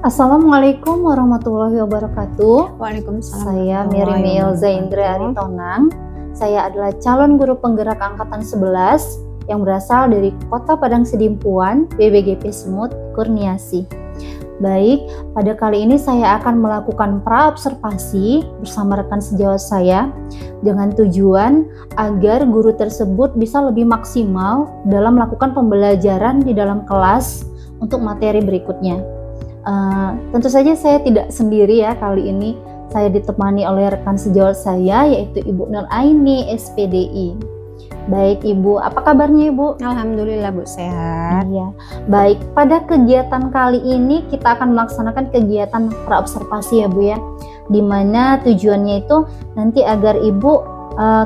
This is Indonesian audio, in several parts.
Assalamualaikum warahmatullahi wabarakatuh. Waalaikumsalam. Saya Miri Ilza Indra Aritonang. Saya adalah calon guru penggerak angkatan 11 yang berasal dari Kota Padang Sidimpuan, BBGP Semut, Kurniasi. Baik, pada kali ini saya akan melakukan praobservasi bersama rekan sejawat saya dengan tujuan agar guru tersebut bisa lebih maksimal dalam melakukan pembelajaran di dalam kelas untuk materi berikutnya. Tentu saja saya tidak sendiri ya, kali ini saya ditemani oleh rekan sejawat saya yaitu Ibu Nur Aini, SPDI. Baik Ibu, apa kabarnya Ibu? Alhamdulillah Bu, sehat. Iya. Baik, pada kegiatan kali ini kita akan melaksanakan kegiatan praobservasi ya Bu ya, dimana tujuannya itu nanti agar Ibu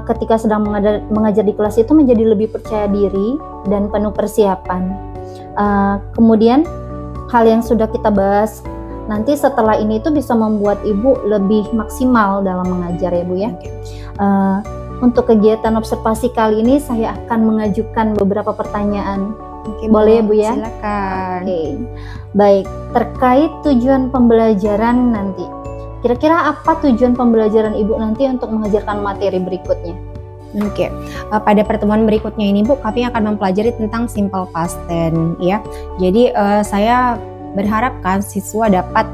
ketika sedang mengajar di kelas itu menjadi lebih percaya diri dan penuh persiapan. Kemudian hal yang sudah kita bahas nanti setelah ini itu bisa membuat Ibu lebih maksimal dalam mengajar ya Bu ya. Untuk kegiatan observasi kali ini saya akan mengajukan beberapa pertanyaan. Oke, boleh ya Bu ya? Silakan. Oke. Baik, terkait tujuan pembelajaran nanti. Kira-kira apa tujuan pembelajaran Ibu nanti untuk mengajarkan materi berikutnya? Oke, pada pertemuan berikutnya ini Bu, kami akan mempelajari tentang simple past tense ya. Jadi saya berharapkan siswa dapat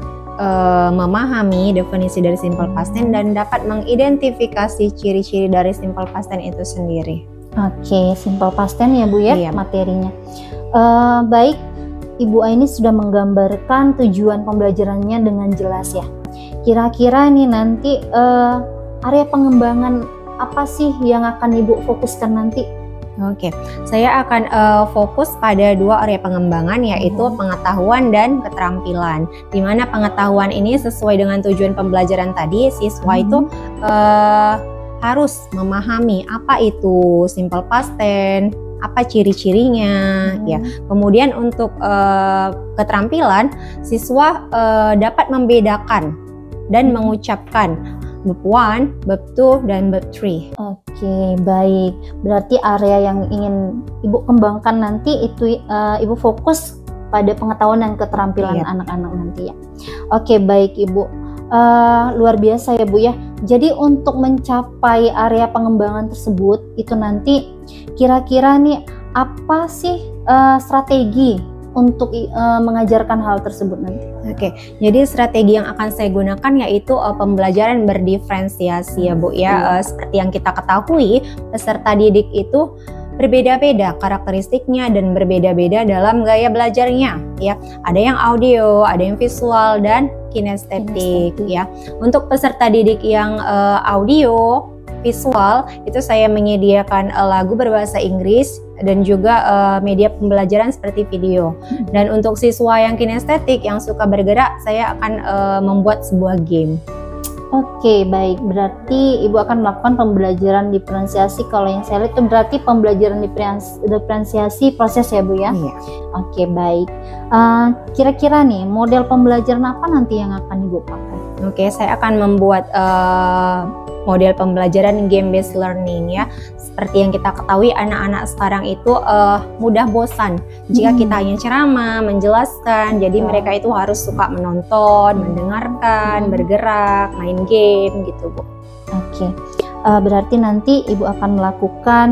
memahami definisi dari simple past tense dan dapat mengidentifikasi ciri-ciri dari simple past tense itu sendiri. Oke, simple past tense ya Bu ya, Iya. materinya. Baik, Ibu Aini sudah menggambarkan tujuan pembelajarannya dengan jelas ya. Kira-kira nih nanti area pengembangan apa sih yang akan Ibu fokuskan nanti? Oke, saya akan fokus pada dua area pengembangan, yaitu pengetahuan dan keterampilan. Di mana pengetahuan ini sesuai dengan tujuan pembelajaran tadi, siswa itu harus memahami apa itu simple past tense, apa ciri-cirinya, ya. Kemudian untuk keterampilan, siswa dapat membedakan dan mengucapkan bab 1, bab 2, dan bab 3. Oke, baik. Berarti area yang ingin Ibu kembangkan nanti itu Ibu fokus pada pengetahuan dan keterampilan anak-anak nanti ya. Oke, baik Ibu. Luar biasa ya Bu ya. Jadi untuk mencapai area pengembangan tersebut itu nanti kira-kira nih apa sih strategi untuk mengajarkan hal tersebut nanti? Oke, jadi strategi yang akan saya gunakan yaitu pembelajaran berdiferensiasi ya Bu ya. Seperti yang kita ketahui, peserta didik itu berbeda-beda karakteristiknya dan berbeda-beda dalam gaya belajarnya ya. Ada yang audio, ada yang visual dan kinestetik ya. Untuk peserta didik yang audio visual itu saya menyediakan lagu berbahasa Inggris dan juga media pembelajaran seperti video. Dan untuk siswa yang kinestetik yang suka bergerak, saya akan membuat sebuah game. Oke, baik. Berarti Ibu akan melakukan pembelajaran diferensiasi. Kalau yang saya lihat itu berarti pembelajaran diferensiasi proses ya Bu ya? Iya. Oke, baik. Kira-kira nih model pembelajaran apa nanti yang akan Ibu pakai? Oke, saya akan membuat model pembelajaran game based learning ya. Seperti yang kita ketahui, anak-anak sekarang itu mudah bosan jika kita hanya ceramah, menjelaskan. Jadi mereka itu harus suka menonton, mendengarkan, bergerak, main game gitu Bu. Oke, berarti nanti Ibu akan melakukan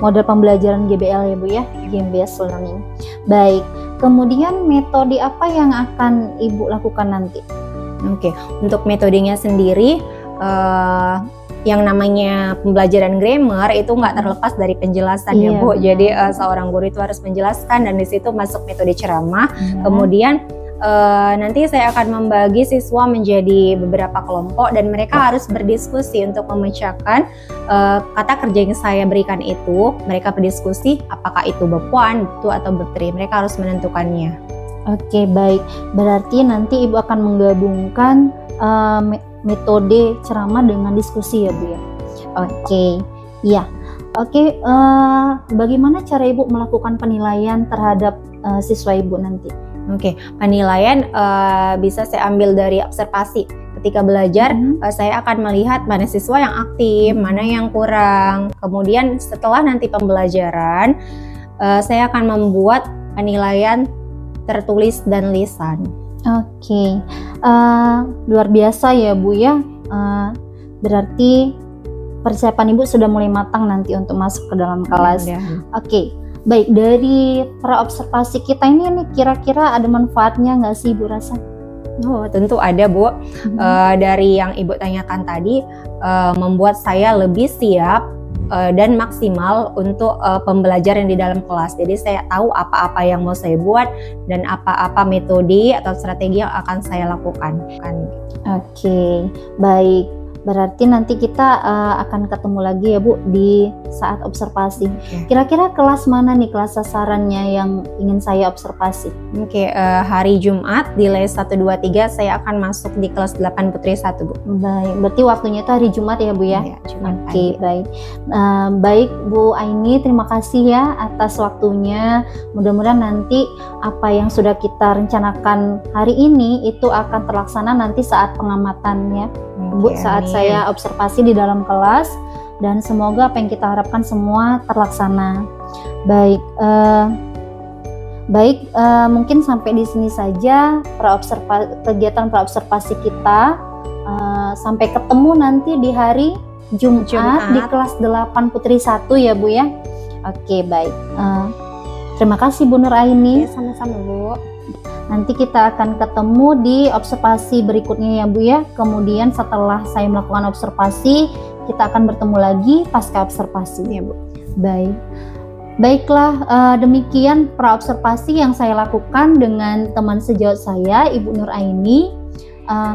model pembelajaran GBL ya Bu ya, game based learning. Baik, kemudian metode apa yang akan Ibu lakukan nanti? Oke, untuk metodenya sendiri yang namanya pembelajaran grammar itu nggak terlepas dari penjelasan ya Bu. Jadi seorang guru itu harus menjelaskan dan di situ masuk metode ceramah. Kemudian nanti saya akan membagi siswa menjadi beberapa kelompok dan mereka harus berdiskusi untuk memecahkan kata kerja yang saya berikan itu. Mereka berdiskusi apakah itu bab 1, bab 2, atau bab 3. Mereka harus menentukannya. Oke, baik. Berarti nanti Ibu akan menggabungkan metode ceramah dengan diskusi ya Bu ya. Oke, iya. Oke, bagaimana cara Ibu melakukan penilaian terhadap siswa Ibu nanti? Oke, penilaian bisa saya ambil dari observasi. Ketika belajar, saya akan melihat mana siswa yang aktif, mana yang kurang. Kemudian setelah nanti pembelajaran, saya akan membuat penilaian tertulis dan lisan. Oke, luar biasa ya Bu ya. Berarti persiapan Ibu sudah mulai matang nanti untuk masuk ke dalam kelas. Oke, baik, dari praobservasi kita ini kira-kira ada manfaatnya nggak sih Ibu rasa? Oh, tentu ada Bu. Dari yang Ibu tanyakan tadi, membuat saya lebih siap dan maksimal untuk pembelajaran di dalam kelas. Jadi saya tahu apa-apa yang mau saya buat dan apa-apa metode atau strategi yang akan saya lakukan. Oke, baik. Berarti nanti kita akan ketemu lagi ya Bu di saat observasi. Kira-kira kelas mana nih kelas sasarannya yang ingin saya observasi? Oke, hari Jumat di les 1, 2, 3 saya akan masuk di kelas 8 Putri 1 Bu. Baik, berarti waktunya itu hari Jumat ya Bu ya? Iya, Jumat. Oke, baik. Baik Bu Aini, terima kasih ya atas waktunya. Mudah-mudahan nanti apa yang sudah kita rencanakan hari ini itu akan terlaksana nanti saat pengamatannya Bu, saat saya observasi di dalam kelas, dan semoga apa yang kita harapkan semua terlaksana. Baik, mungkin sampai di sini saja kegiatan praobservasi kita. Sampai ketemu nanti di hari Jumat di kelas 8 Putri 1 ya Bu ya. Oke, baik. Terima kasih Bu Nur Aini. Ya, sama-sama Bu. Nanti kita akan ketemu di observasi berikutnya ya Bu ya. Kemudian setelah saya melakukan observasi, kita akan bertemu lagi pasca observasi ya Bu. Baik. Baiklah, demikian praobservasi yang saya lakukan dengan teman sejawat saya, Ibu Nur Aini.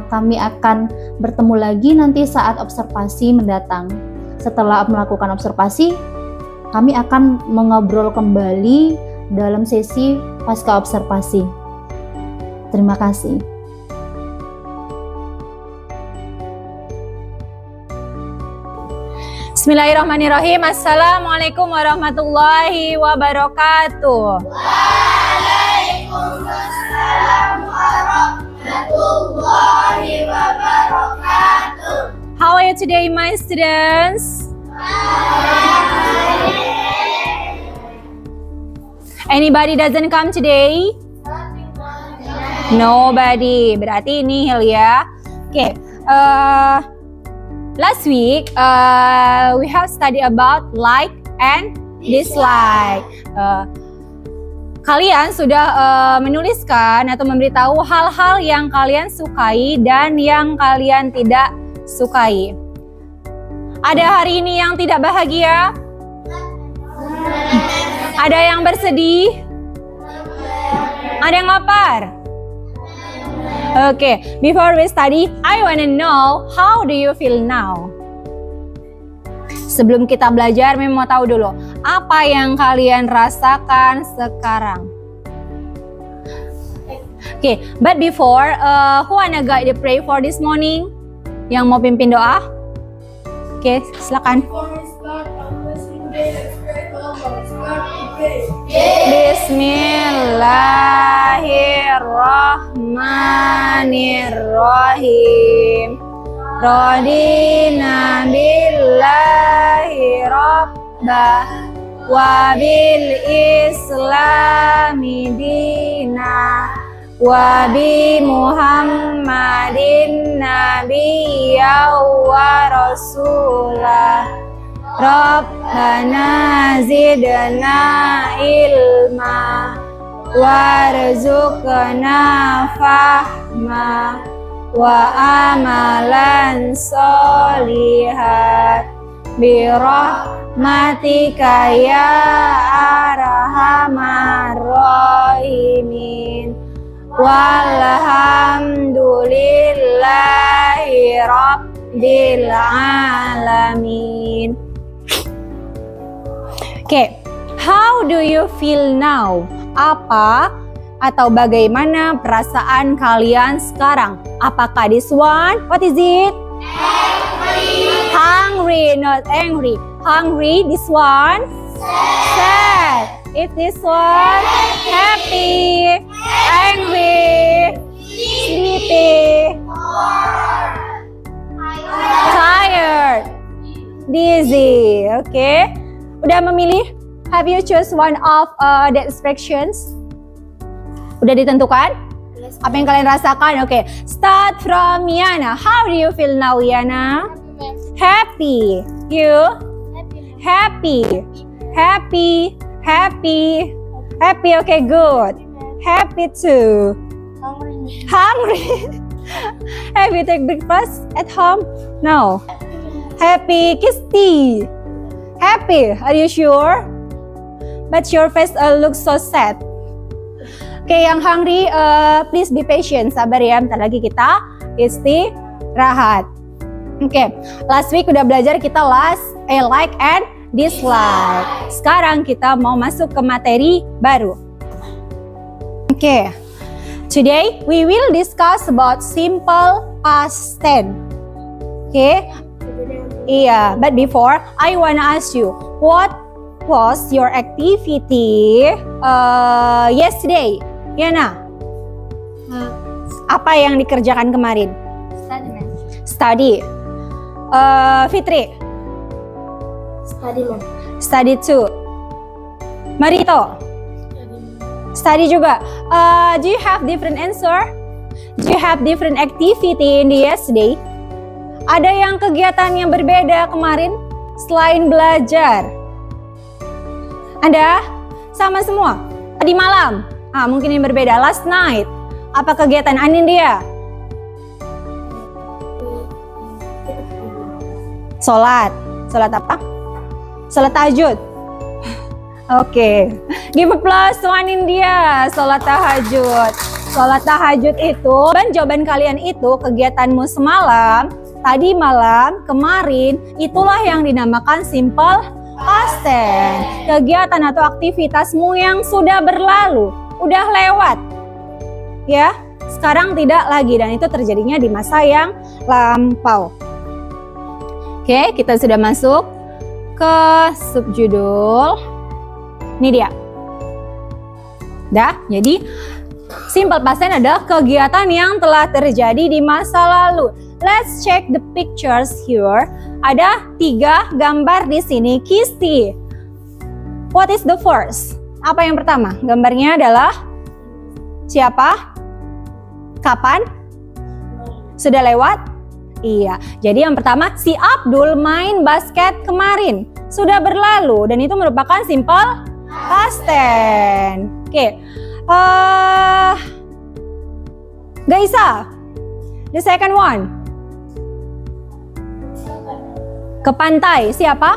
Kami akan bertemu lagi nanti saat observasi mendatang. Setelah melakukan observasi, kami akan mengobrol kembali dalam sesi pasca observasi. Terima kasih. Bismillahirrahmanirrahim. Assalamualaikum warahmatullahi wabarakatuh. Waalaikumsalam warahmatullahi wabarakatuh. How are you today, my students? Anybody doesn't come today? Nobody. Berarti nihil ya. Oke. Last week we have studied about like and dislike. Kalian sudah menuliskan atau memberitahu hal-hal yang kalian sukai dan yang kalian tidak sukai. Ada hari ini yang tidak bahagia? Ada yang bersedih? Ada yang lapar? Okay, before we study, I wanna know how do you feel now? Sebelum kita belajar, Mimi mau tahu dulu apa yang kalian rasakan sekarang. Okay, but before, who wanna guide the pray for this morning? Yang mau pimpin doa? Okay, silakan. Bismillahirrahmanirrahim. Radina billahi rabbah wa bil islami dina wa bi Muhammadin nabiyya wa rasulah. Rabbana zidna ilma warzuqna fahma wa amalan solihat birahmatika ya arhamar rahimin walhamdulillahi rabbil alamin. Okay, how do you feel now? Apa atau bagaimana perasaan kalian sekarang? Apakah this one? What is it? Angry. Hungry, not angry. Hungry, this one? Sad. If this one? Happy. Angry. Sleepy. Tired. Dizzy. Okay. Udah memilih? Have you choose one of the expressions? Udah ditentukan? Apa yang kalian rasakan? Oke, start from Yana. How do you feel now, Yana? Happy. You? Happy. Happy. Happy. Happy. Okay, good. Happy too. Hungry. Have you take breakfast at home? No. Happy. Kisti. Happy. Are you sure? But your face looks so sad. Oke, yang hungry, please be patient. Sabar ya, bentar lagi kita istirahat. Oke, last week udah belajar kita like and dislike. Sekarang kita mau masuk ke materi baru. Oke, today we will discuss about simple past tense. Oke, iya, but before I wanna ask you, what was your activity yesterday? Yana, apa yang dikerjakan kemarin? Study. Fitri? Study too. Marito? Study juga. Do you have different answer? Do you have different activity in the yesterday? Ada yang kegiatan yang berbeda kemarin selain belajar? Anda sama semua. Tadi malam, mungkin yang berbeda. Last night, apa kegiatan Anindya? Sholat. Sholat apa? Sholat tahajud. Oke. Give applause to Anindya. Sholat tahajud. Sholat tahajud itu, dan jawaban kalian itu kegiatanmu semalam, tadi malam, kemarin, itulah yang dinamakan simple past tense. Kegiatan atau aktivitasmu yang sudah berlalu, udah lewat. Ya, sekarang tidak lagi, dan itu terjadinya di masa yang lampau. Oke, kita sudah masuk ke subjudul. Ini dia. Dah, jadi simple past tense adalah kegiatan yang telah terjadi di masa lalu. Let's check the pictures here. Ada 3 gambar di sini. Kisti, what is the first? Apa yang pertama? Gambarnya adalah siapa? Kapan? Sudah lewat? Iya. Jadi yang pertama, si Abdul main basket kemarin. Sudah berlalu dan itu merupakan simple past tense. Oke. Gaisa, the second one. Ke pantai, siapa?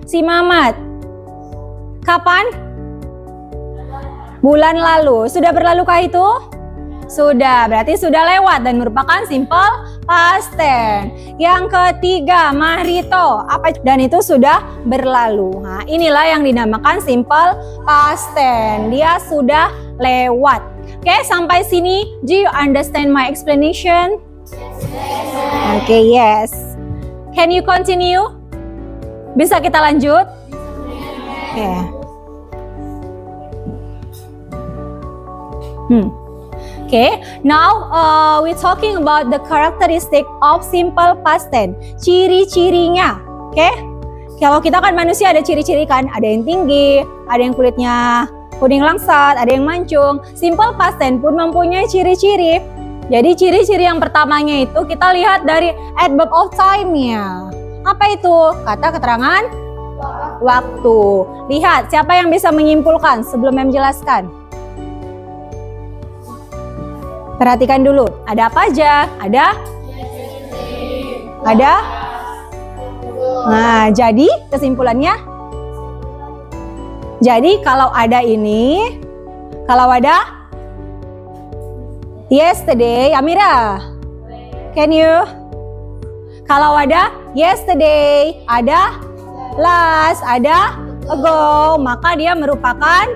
Si Mamat. Kapan? Bulan lalu. Sudah berlalukah itu? Sudah, berarti sudah lewat dan merupakan simple past tense. Yang ketiga, Mahrito. Dan itu sudah berlalu. Nah, inilah yang dinamakan simple past tense. Dia sudah lewat. Oke, sampai sini, do you understand my explanation? Oke, yes. Can you continue? Bisa kita lanjut? Oke. Okay, now we're talking about the characteristic of simple past tense. Ciri-cirinya, okay? Kalau kita kan manusia ada ciri-ciri kan, ada yang tinggi, ada yang kulitnya kuning langsat, ada yang mancung. Simple past tense pun mempunyai ciri-ciri. Jadi ciri-ciri yang pertamanya itu kita lihat dari adverb of time-nya. Apa itu? Kata keterangan waktu. Lihat, siapa yang bisa menyimpulkan sebelum Mem jelaskan? Perhatikan dulu, ada apa aja? Ada? Nah, jadi kesimpulannya? Jadi kalau ada ini, kalau ada yesterday, Amira, can you? Kalau ada yesterday, ada last, ada ago, maka dia merupakan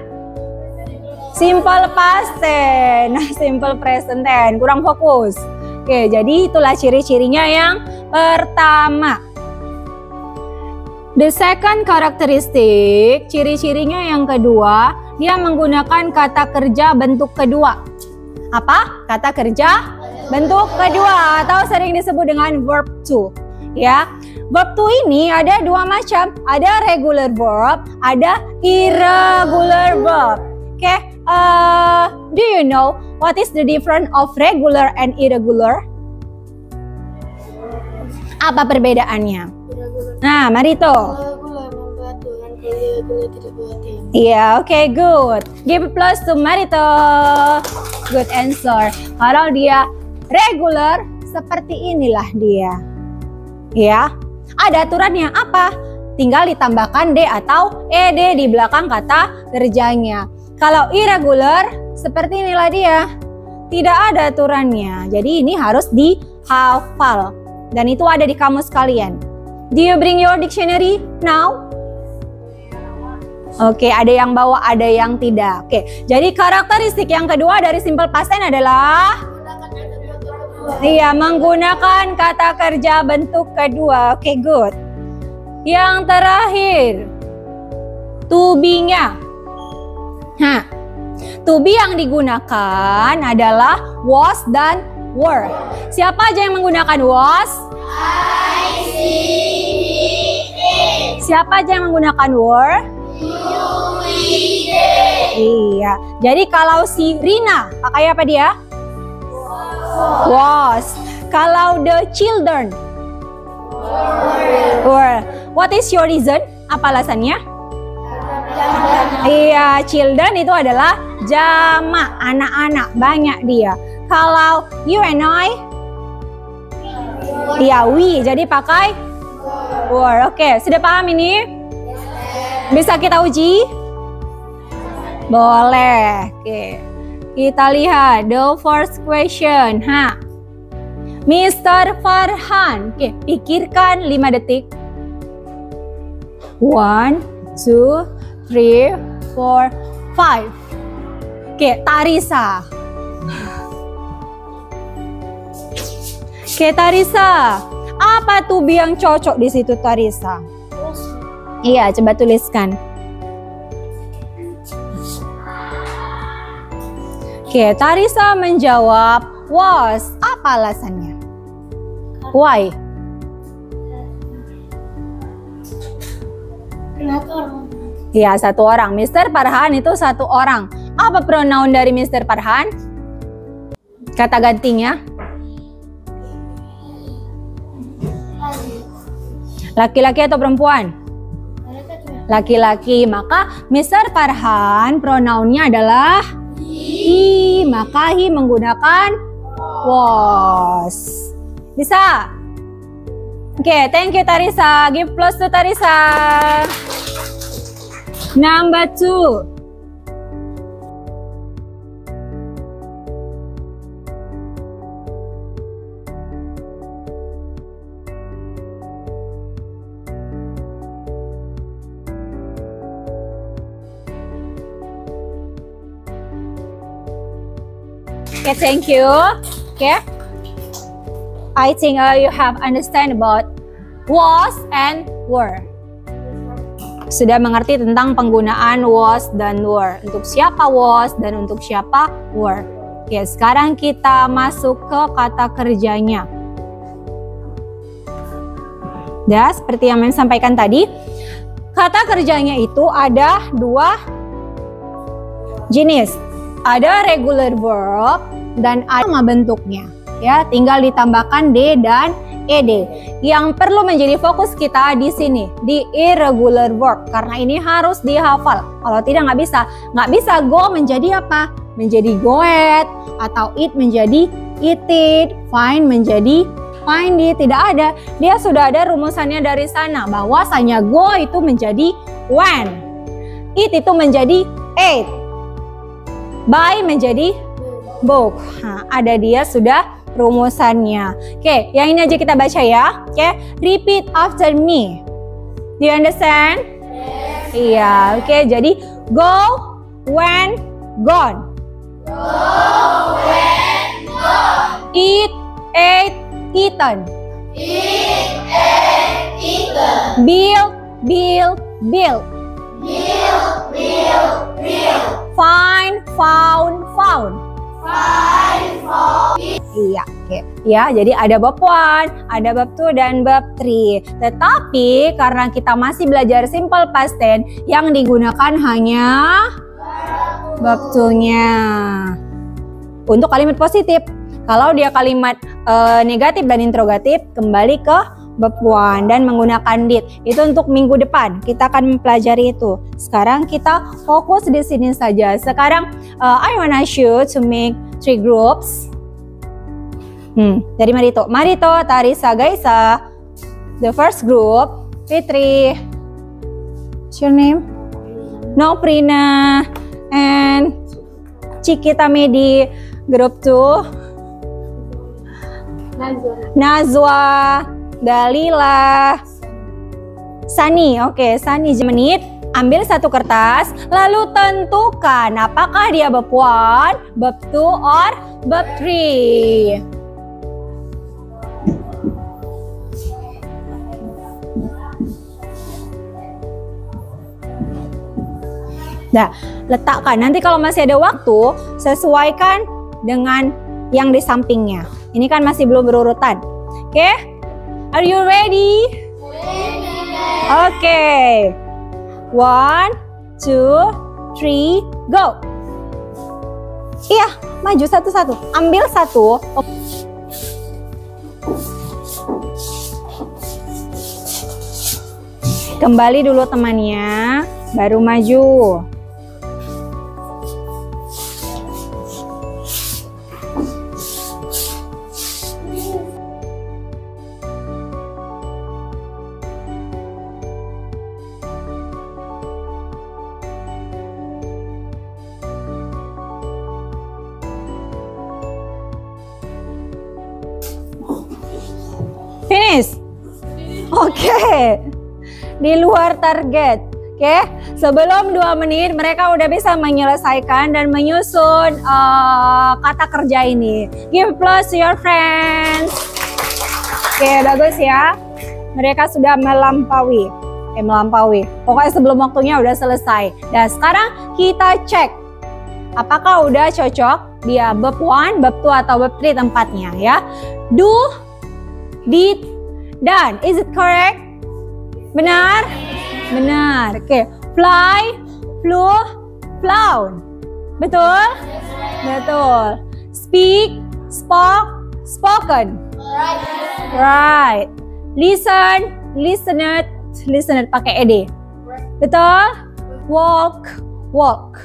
simple past tense, simple present tense, kurang fokus. Oke, jadi itulah ciri-cirinya yang pertama. The second characteristic, ciri-cirinya yang kedua, dia menggunakan kata kerja bentuk kedua. Apa? Kata kerja bentuk kedua atau sering disebut dengan verb to. Ya, verb to ini ada 2 macam, ada regular verb, ada irregular verb. Oke, Do you know what is the difference of regular and irregular? Apa perbedaannya? Nah, Marito. Iya, oke, good. Give a plus to Marito. Good answer. Kalau dia regular, seperti inilah dia. Ya, ada aturannya apa? Tinggal ditambahkan D atau ED di belakang kata kerjanya. Kalau irregular, seperti inilah dia. Tidak ada aturannya. Jadi ini harus dihafal. Dan itu ada di kamus kalian. Do you bring your dictionary now? Oke, ada yang bawa, ada yang tidak. Oke, jadi karakteristik yang kedua dari simple past tense adalah menggunakan kata kerja bentuk kedua. Oke, good. Yang terakhir, to be-nya. Nah, to be yang digunakan adalah was dan were. Siapa aja yang menggunakan was? I, see, he. Siapa aja yang menggunakan were? You, we, they. Iya. Jadi kalau si Rina, pakai apa dia? Was. Kalau the children? Were. What is your reason? Apa alasannya? Iya, children itu adalah jamak, anak-anak, banyak dia. Kalau you and I, iya, we, jadi pakai were. Oke, sudah paham ini? Bisa kita uji? Boleh. Oke, kita lihat the first question. Mr. Farhan. Oke, pikirkan 5 detik. 1, 2, 3, 4, 5. Oke, Tarisa. Oke, Tarisa. Apa to be yang cocok di situ, Tarisa? Iya, coba tuliskan. Oke, Tarisa menjawab was. Apa alasannya? Why? Iya, 1 orang. Mr. Farhan itu 1 orang. Apa pronoun dari Mr. Farhan? Kata gantinya? Laki-laki atau perempuan? Laki-laki. Maka Mr. Farhan pronounnya adalah he. Maka he menggunakan was. Bisa? Oke, thank you Tarisa. Give plus to Tarisa. Number 2. Okay, thank you. Okay, I think you have understand about was and were. Sudah mengerti tentang penggunaan was dan were. Untuk siapa was dan untuk siapa were. Oke, sekarang kita masuk ke kata kerjanya. Ya, seperti yang saya sampaikan tadi, kata kerjanya itu ada 2 jenis. Ada regular verb dan ada nama bentuknya. Ya, tinggal ditambahkan D dan ED. Yang perlu menjadi fokus kita di sini di irregular verb karena ini harus dihafal. Kalau tidak nggak bisa. Nggak bisa go menjadi apa? Menjadi goet atau eat menjadi eated, find menjadi find it. Tidak ada. Dia sudah ada rumusannya dari sana. Bahwasanya go itu menjadi went, eat itu menjadi ate, buy menjadi book. Nah, ada dia sudah rumusannya. Oke, yang ini aja kita baca ya. Oke, repeat after me. Do you understand? Yes. Iya, oke. Jadi go, went, gone. Go, went, gone. Eat, ate, eaten. Eat, ate, eaten. Build, build, build. Build, build, build. Find, found, found. Find, found. Iya, oke. Ya, jadi ada bab 1, ada bab 2 dan bab 3. Tetapi karena kita masih belajar simple past tense yang digunakan hanya bab 2-nya. Untuk kalimat positif, kalau dia kalimat negatif dan interrogatif, kembali ke bab 1 dan menggunakan did. Itu untuk minggu depan kita akan mempelajari itu. Sekarang kita fokus di sini saja. Sekarang I wanna you to make 3 groups. Dari Marito, Tarisa, Gaisa. The first group, Fitri. What's your name? Noprina and Cikita Medi. Group 2, Nazwa, Dalila, Sani. Oke, Sani, menit. Ambil satu kertas, lalu tentukan apakah dia bab 1, bab 2, or bab 3. Nah, letakkan. Nanti kalau masih ada waktu, sesuaikan dengan yang di sampingnya. Ini kan masih belum berurutan. Oke? Are you ready? Oke. 1, 2, 3, go. Iya, maju satu-satu. Ambil satu. Kembali dulu temannya, baru maju. Finish. Oke. Di luar target. Oke. Sebelum 2 menit mereka udah bisa menyelesaikan dan menyusun kata kerja ini. Give applause to your friends. Oke, bagus ya. Mereka sudah melampaui. Pokoknya sebelum waktunya udah selesai. Dan sekarang kita cek apakah udah cocok dia bab 1, bab 2 atau bab 3 tempatnya ya. Do, did, done. Is it correct? Benar? Benar. Oke. Fly, flew, flown. Betul? Betul. Speak, spoke, spoken. Right. Listen, listened, listened pakai ed. Betul? Walk, walk.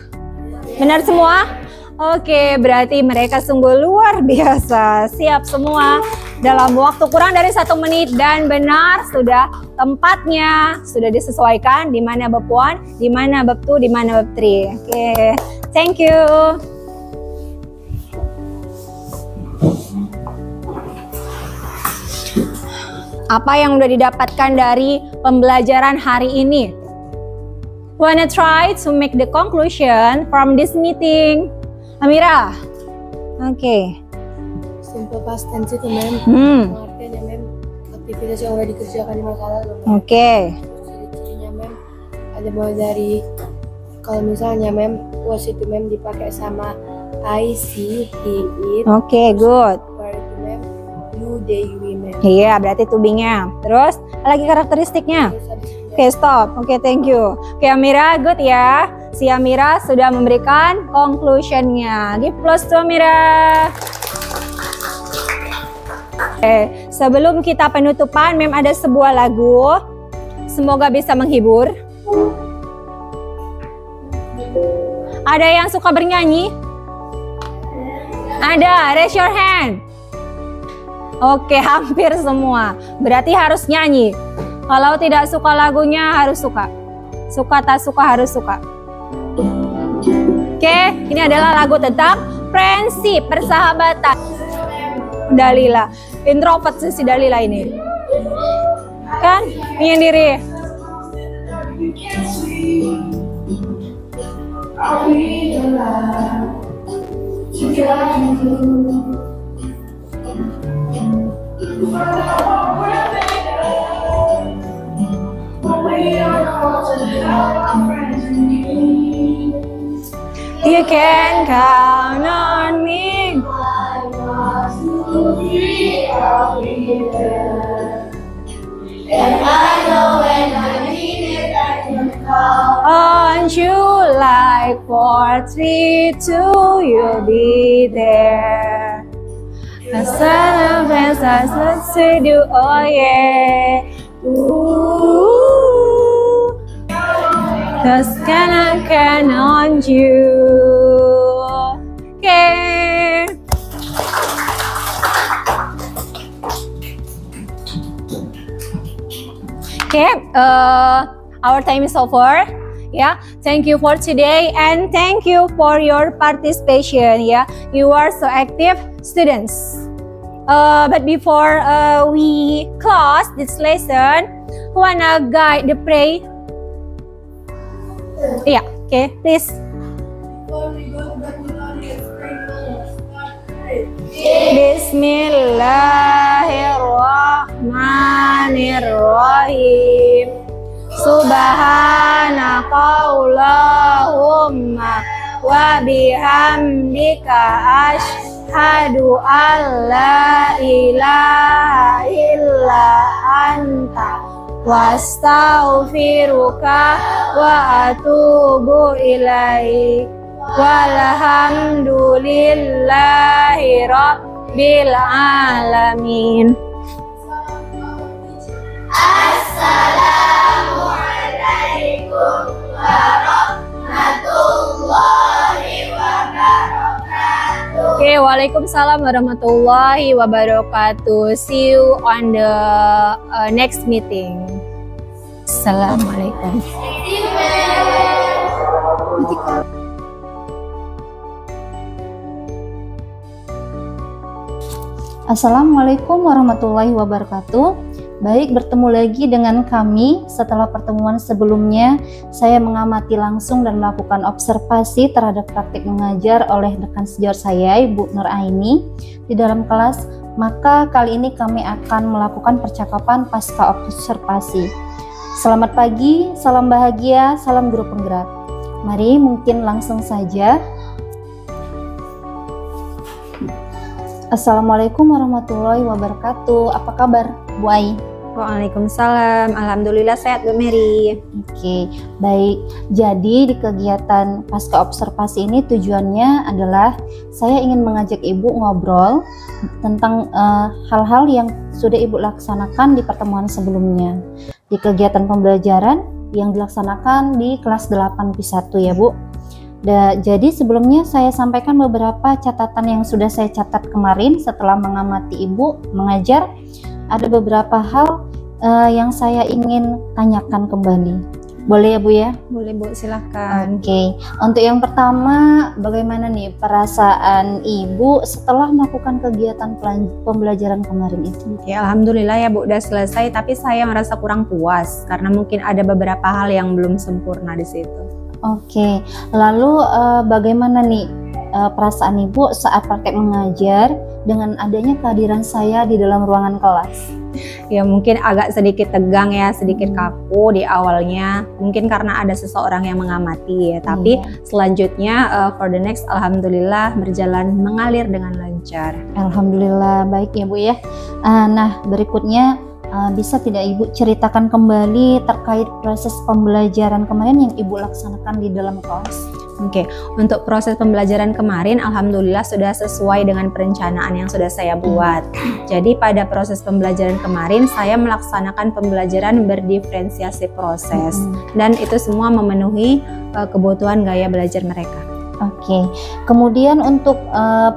Benar semua? Oke, berarti mereka sungguh luar biasa. Siap semua dalam waktu kurang dari 1 menit dan benar sudah tempatnya sudah disesuaikan di mana bab 1, di mana bab 2, di mana bab 3. Oke, thank you. Apa yang udah didapatkan dari pembelajaran hari ini? Wanna try to make the conclusion from this meeting? Amira, oke. Simple past tense itu mem, artinya mem aktivitas yang udah dikerjakan di masa lalu. Oke. Ciri-cirinya mem ada mulai dari kalau misalnya mem was itu mem dipakai sama I, see, he, it. Oke, good. Where itu mem you, they, we mem. Iya, berarti tubingnya. Terus lagi karakteristiknya. Oke, stop. Oke, thank you. Oke, Amira, good ya. Si Amira sudah memberikan conclusionnya. Give applause to Amira. Oke, sebelum kita penutupan, mem ada sebuah lagu. Semoga bisa menghibur. Ada yang suka bernyanyi? Ada, raise your hand. Oke, hampir semua. Berarti harus nyanyi. Kalau tidak suka lagunya harus suka. Suka tak suka harus suka. Oke, ini adalah lagu tentang friendship, persahabatan. Dalila, introvert si Dalila ini. Kan, menyendiri. You can count on me. And I know when I need it, I can call on you like like 4, 3, 2, you'll be there. The sun of us, let's do, oh yeah. Ooh, 'cause can I count on you? Okay. Okay, our time is over. Yeah, thank you for today and thank you for your participation. Yeah, you are so active students. But before we close this lesson, who wanna guide the pray? Yeah, okay, please. Bismillahirrahmanirrahim. Subhanakallahumma wa bihamdika asyhadu an la ilaha illa anta wastaghfiruka wa atubu ilaik. Walhamdulillahi rabbil alamin. Assalamualaikum warahmatullahi wabarakatuh. Oke, waalaikumsalam warahmatullahi wabarakatuh. See you on the next meeting. Assalamualaikum. Assalamualaikum warahmatullahi wabarakatuh. Baik, bertemu lagi dengan kami. Setelah pertemuan sebelumnya, saya mengamati langsung dan melakukan observasi terhadap praktik mengajar oleh rekan sejawat saya, Ibu Nur Aini, di dalam kelas. Maka kali ini kami akan melakukan percakapan pasca observasi. Selamat pagi, salam bahagia, salam guru penggerak. Mari mungkin langsung saja. Assalamualaikum warahmatullahi wabarakatuh. Apa kabar, Bu Ai? Waalaikumsalam. Alhamdulillah sehat, Bu Mary. Oke, baik. Jadi di kegiatan pasca observasi ini tujuannya adalah saya ingin mengajak Ibu ngobrol tentang hal-hal yang sudah Ibu laksanakan di pertemuan sebelumnya. Di kegiatan pembelajaran yang dilaksanakan di kelas 8 P1 ya, Bu. Jadi sebelumnya saya sampaikan beberapa catatan yang sudah saya catat kemarin setelah mengamati Ibu mengajar. Ada beberapa hal yang saya ingin tanyakan kembali. Boleh ya Bu ya? Boleh Bu, silahkan. Oke, untuk yang pertama, bagaimana nih perasaan Ibu setelah melakukan kegiatan pembelajaran kemarin itu? Oke, alhamdulillah ya Bu, udah selesai, tapi saya merasa kurang puas karena mungkin ada beberapa hal yang belum sempurna di situ. Oke, lalu bagaimana nih perasaan Ibu saat praktek mengajar dengan adanya kehadiran saya di dalam ruangan kelas? Ya mungkin agak sedikit tegang ya, sedikit kaku di awalnya, mungkin karena ada seseorang yang mengamati ya, tapi selanjutnya for the next, alhamdulillah berjalan mengalir dengan lancar. Alhamdulillah, baik ya Bu ya. Nah berikutnya bisa tidak Ibu ceritakan kembali terkait proses pembelajaran kemarin yang Ibu laksanakan di dalam kelas? Oke, untuk proses pembelajaran kemarin alhamdulillah sudah sesuai dengan perencanaan yang sudah saya buat. Jadi pada proses pembelajaran kemarin saya melaksanakan pembelajaran berdiferensiasi proses dan itu semua memenuhi kebutuhan gaya belajar mereka. Oke, kemudian untuk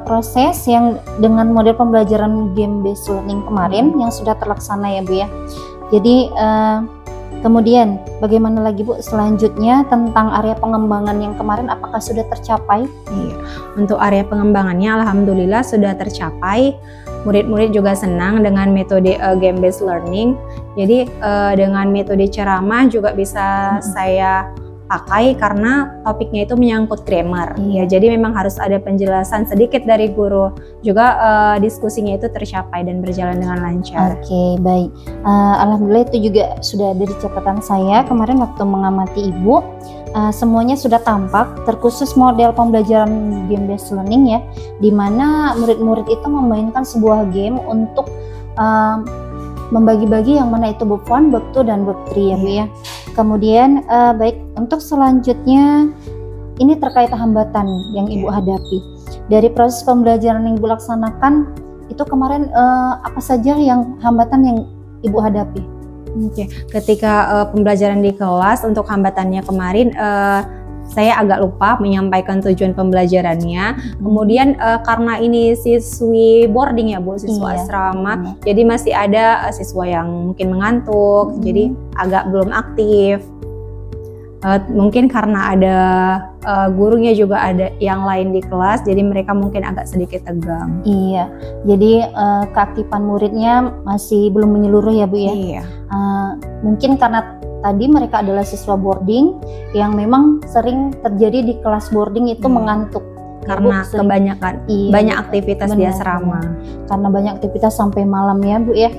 proses yang dengan model pembelajaran game based learning kemarin yang sudah terlaksana ya Bu ya. Jadi kemudian bagaimana lagi Bu selanjutnya tentang area pengembangan yang kemarin, apakah sudah tercapai? Iya, untuk area pengembangannya alhamdulillah sudah tercapai. Murid-murid juga senang dengan metode game based learning. Jadi dengan metode ceramah juga bisa saya pakai karena topiknya itu menyangkut grammar. Ya, jadi memang harus ada penjelasan sedikit dari guru. Juga diskusinya itu tercapai dan berjalan dengan lancar. Oke, baik. Alhamdulillah itu juga sudah ada di catatan saya kemarin waktu mengamati Ibu. Semuanya sudah tampak, terkhusus model pembelajaran game based learning ya, di mana murid-murid itu memainkan sebuah game untuk membagi-bagi yang mana itu bab 1, bab 2, dan bab 3 ya Bu ya. Kemudian baik, untuk selanjutnya ini terkait hambatan yang Ibu hadapi. Dari proses pembelajaran yang Ibu laksanakan, itu kemarin apa saja yang hambatan yang Ibu hadapi? Oke, ketika pembelajaran di kelas untuk hambatannya kemarin saya agak lupa menyampaikan tujuan pembelajarannya. Kemudian karena ini siswi boarding ya Bu, siswa asrama, jadi masih ada siswa yang mungkin mengantuk, jadi agak belum aktif. Mungkin karena ada gurunya juga ada yang lain di kelas, jadi mereka mungkin agak sedikit tegang. Iya, jadi keaktifan muridnya masih belum menyeluruh ya Bu ya? Iya. Mungkin karena tadi mereka adalah siswa boarding yang memang sering terjadi di kelas boarding itu mengantuk. Karena kebanyakan banyak aktivitas di asrama. Karena banyak aktivitas sampai malam ya Bu ya.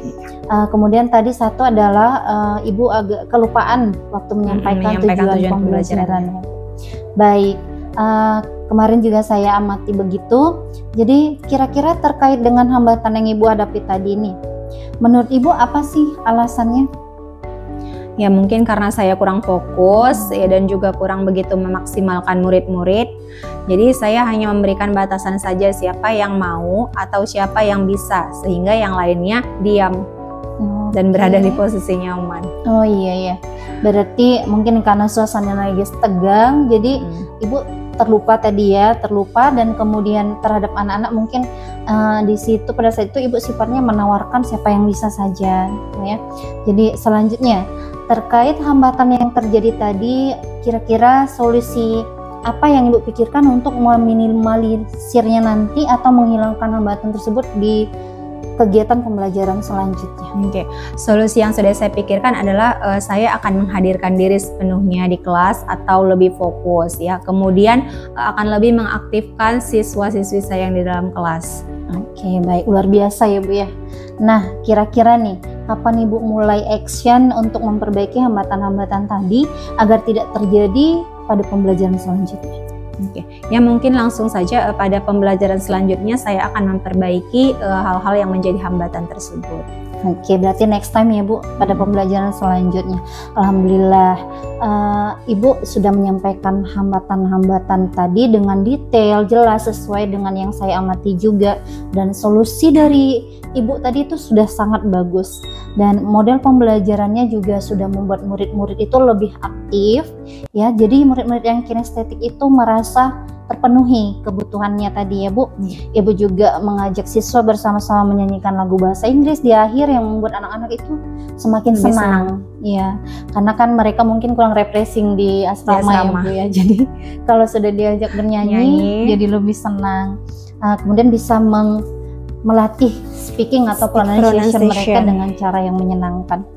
Kemudian tadi satu adalah Ibu agak kelupaan waktu menyampaikan tujuan pembelajarannya. Baik, kemarin juga saya amati begitu. Jadi kira-kira terkait dengan hambatan yang Ibu hadapi tadi ini, menurut Ibu apa sih alasannya? Ya mungkin karena saya kurang fokus ya, dan juga kurang begitu memaksimalkan murid-murid. Jadi saya hanya memberikan batasan saja siapa yang mau atau siapa yang bisa, sehingga yang lainnya diam dan berada di posisi nyaman. Oh iya ya, berarti mungkin karena suasana lagi tegang, jadi Ibu terlupa tadi ya, dan kemudian terhadap anak-anak mungkin di situ pada saat itu Ibu sifatnya menawarkan siapa yang bisa saja ya. Jadi selanjutnya terkait hambatan yang terjadi tadi, kira-kira solusi apa yang Ibu pikirkan untuk meminimalisirnya nanti atau menghilangkan hambatan tersebut di kegiatan pembelajaran selanjutnya? Oke, solusi yang sudah saya pikirkan adalah saya akan menghadirkan diri sepenuhnya di kelas atau lebih fokus ya. Kemudian akan lebih mengaktifkan siswa-siswi saya yang di dalam kelas. Oke, baik, luar biasa ya Bu ya. Nah, kira-kira nih, kapan Ibu mulai action untuk memperbaiki hambatan-hambatan tadi agar tidak terjadi pada pembelajaran selanjutnya? Oke, ya mungkin langsung saja pada pembelajaran selanjutnya saya akan memperbaiki hal-hal yang menjadi hambatan tersebut. Oke, berarti next time ya Bu, pada pembelajaran selanjutnya. Alhamdulillah, Ibu sudah menyampaikan hambatan-hambatan tadi dengan detail, jelas, sesuai dengan yang saya amati juga. Dan solusi dari Ibu tadi itu sudah sangat bagus. Dan model pembelajarannya juga sudah membuat murid-murid itu lebih aktif. Ya, jadi murid-murid yang kinestetik itu merasa terpenuhi kebutuhannya tadi ya Bu. Ibu juga mengajak siswa bersama-sama menyanyikan lagu bahasa Inggris di akhir yang membuat anak-anak itu semakin senang. Ya, karena kan mereka mungkin kurang refreshing di asrama ya Bu ya. Jadi kalau sudah diajak bernyanyi jadi lebih senang. Kemudian bisa melatih speaking atau pronunciation mereka dengan cara yang menyenangkan.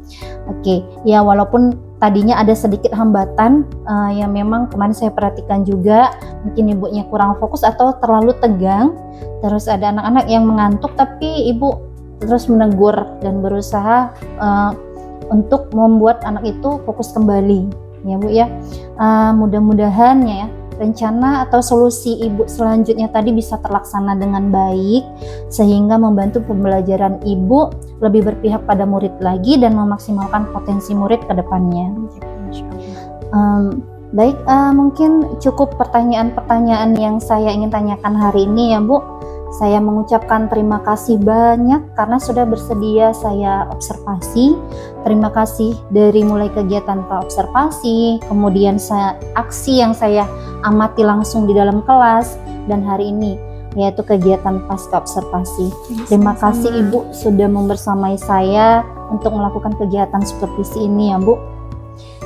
Oke, ya walaupun tadinya ada sedikit hambatan yang memang kemarin saya perhatikan juga, mungkin ibunya kurang fokus atau terlalu tegang, terus ada anak-anak yang mengantuk tapi ibu terus menegur dan berusaha untuk membuat anak itu fokus kembali ya Bu ya. Mudah-mudahan ya rencana atau solusi Ibu selanjutnya tadi bisa terlaksana dengan baik sehingga membantu pembelajaran Ibu lebih berpihak pada murid lagi dan memaksimalkan potensi murid ke depannya. Baik, mungkin cukup pertanyaan-pertanyaan yang saya ingin tanyakan hari ini ya Bu. Saya mengucapkan terima kasih banyak karena sudah bersedia saya observasi. Terima kasih dari mulai kegiatan praobservasi, kemudian aksi yang saya amati langsung di dalam kelas, dan hari ini yaitu kegiatan pasca observasi. Terima kasih Ibu sudah membersamai saya untuk melakukan kegiatan seperti ini ya Bu.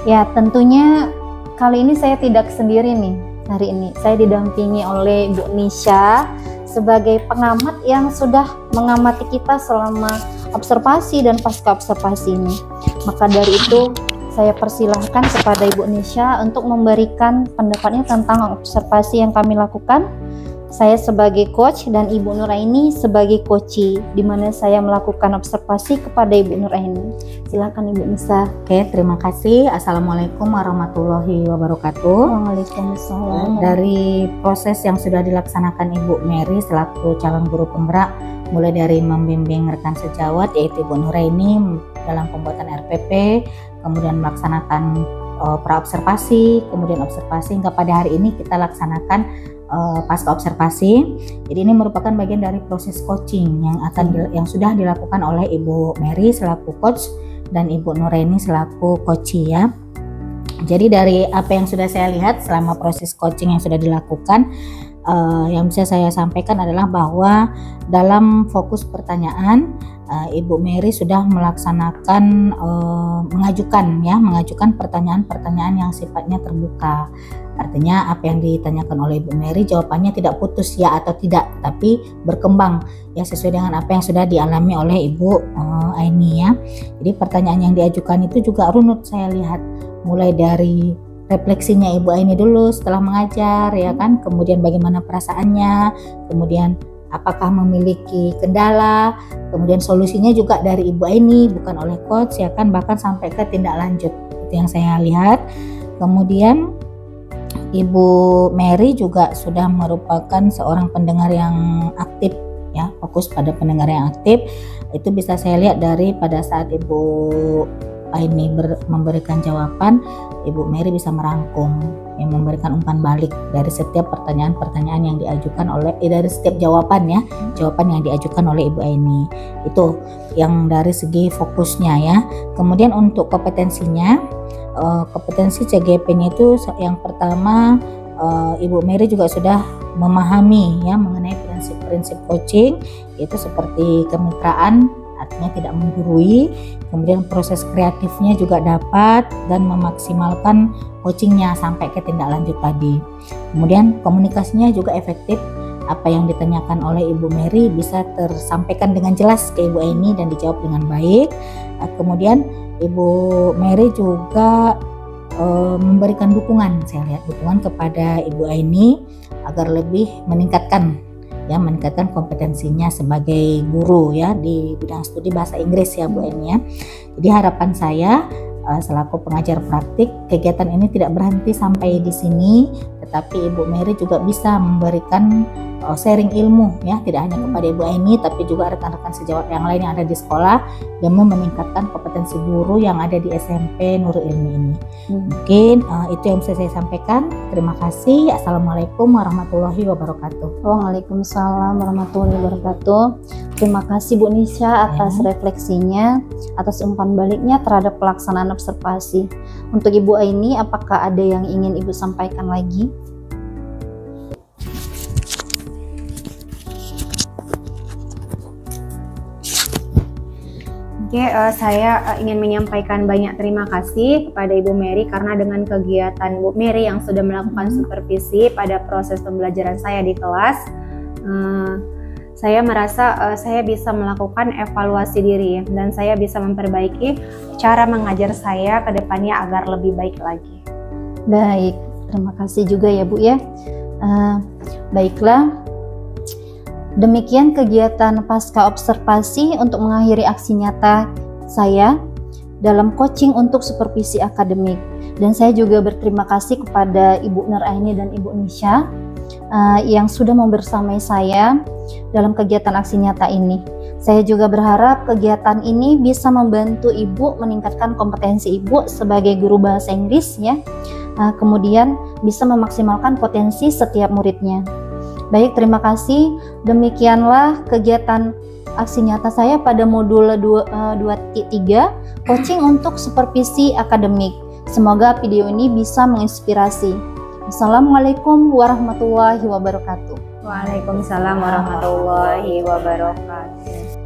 Ya tentunya kali ini saya tidak sendiri nih. Hari ini saya didampingi oleh Bu Nisha sebagai pengamat yang sudah mengamati kita selama observasi dan pasca observasi ini. Maka dari itu saya persilahkan kepada Ibu Nisha untuk memberikan pendapatnya tentang observasi yang kami lakukan. Saya sebagai coach dan Ibu Nuraini sebagai coachee, di mana saya melakukan observasi kepada Ibu Nuraini. Silakan Ibu Nisha. Oke, terima kasih. Assalamualaikum warahmatullahi wabarakatuh. Waalaikumsalam. Dari proses yang sudah dilaksanakan Ibu Mary selaku calon guru penggerak, mulai dari membimbing rekan sejawat yaitu Ibu Nuraini dalam pembuatan RPP, kemudian melaksanakan pra-observasi, kemudian observasi, hingga pada hari ini kita laksanakan pasca observasi. Jadi ini merupakan bagian dari proses coaching yang sudah dilakukan oleh Ibu Mary selaku coach dan Ibu Nuraini selaku coachee ya. Jadi dari apa yang sudah saya lihat selama proses coaching yang sudah dilakukan, yang bisa saya sampaikan adalah bahwa dalam fokus pertanyaan Ibu Mary sudah melaksanakan mengajukan pertanyaan-pertanyaan yang sifatnya terbuka. Artinya apa yang ditanyakan oleh Ibu Mary jawabannya tidak putus ya atau tidak, tapi berkembang ya sesuai dengan apa yang sudah dialami oleh Ibu Aini ya. Jadi pertanyaan yang diajukan itu juga runut saya lihat, mulai dari refleksinya Ibu Aini dulu setelah mengajar ya kan, kemudian bagaimana perasaannya, kemudian apakah memiliki kendala, kemudian solusinya juga dari Ibu Aini bukan oleh coach ya kan, bahkan sampai ke tindak lanjut itu yang saya lihat. Kemudian Ibu Mary juga sudah merupakan seorang pendengar yang aktif ya, fokus pada pendengar yang aktif. Itu bisa saya lihat dari pada saat Ibu Aini memberikan jawaban, Ibu Mary bisa merangkum, yang memberikan umpan balik dari setiap pertanyaan-pertanyaan yang diajukan oleh dari setiap jawaban yang diajukan oleh Ibu Aini. Itu yang dari segi fokusnya ya. Kemudian untuk kompetensinya, kompetensi CGP-nya itu yang pertama, Ibu Mary juga sudah memahami ya mengenai prinsip-prinsip coaching, yaitu seperti kemitraan, artinya tidak menggurui, kemudian proses kreatifnya juga dapat, dan memaksimalkan coachingnya sampai ke tindak lanjut tadi. Kemudian komunikasinya juga efektif, apa yang ditanyakan oleh Ibu Mary bisa tersampaikan dengan jelas ke Ibu Aini dan dijawab dengan baik. Kemudian Ibu Mary juga memberikan dukungan, saya lihat dukungan kepada Ibu Aini agar lebih meningkatkan kompetensinya sebagai guru ya di bidang studi bahasa Inggris ya Bu Aini ya. Jadi harapan saya selaku pengajar praktik, kegiatan ini tidak berhenti sampai di sini, tetapi Ibu Mary juga bisa memberikan sharing ilmu ya, tidak hanya kepada Ibu Aini tapi juga rekan-rekan sejawat yang lain yang ada di sekolah, demi meningkatkan kompetensi guru yang ada di SMP Nurul Ilmi ini. Mungkin itu yang bisa saya sampaikan. Terima kasih. Assalamualaikum warahmatullahi wabarakatuh. Waalaikumsalam warahmatullahi wabarakatuh. Terima kasih Bu Nisha atas refleksinya, atas umpan baliknya terhadap pelaksanaan observasi. Untuk Ibu Aini, apakah ada yang ingin Ibu sampaikan lagi? Oke, saya ingin menyampaikan banyak terima kasih kepada Ibu Mary karena dengan kegiatan Ibu Mary yang sudah melakukan supervisi pada proses pembelajaran saya di kelas, saya merasa saya bisa melakukan evaluasi diri dan saya bisa memperbaiki cara mengajar saya ke depannya agar lebih baik lagi. Baik, terima kasih juga ya Bu ya. Baiklah. Demikian kegiatan pasca observasi untuk mengakhiri aksi nyata saya dalam coaching untuk supervisi akademik. Dan saya juga berterima kasih kepada Ibu Nuraini dan Ibu Nisha yang sudah membersamai saya dalam kegiatan aksi nyata ini. Saya juga berharap kegiatan ini bisa membantu Ibu meningkatkan kompetensi Ibu sebagai guru bahasa Inggris ya. Kemudian bisa memaksimalkan potensi setiap muridnya. Baik, terima kasih. Demikianlah kegiatan aksi nyata saya pada modul 2.3 coaching untuk supervisi akademik. Semoga video ini bisa menginspirasi. Assalamualaikum warahmatullahi wabarakatuh. Waalaikumsalam warahmatullahi wabarakatuh.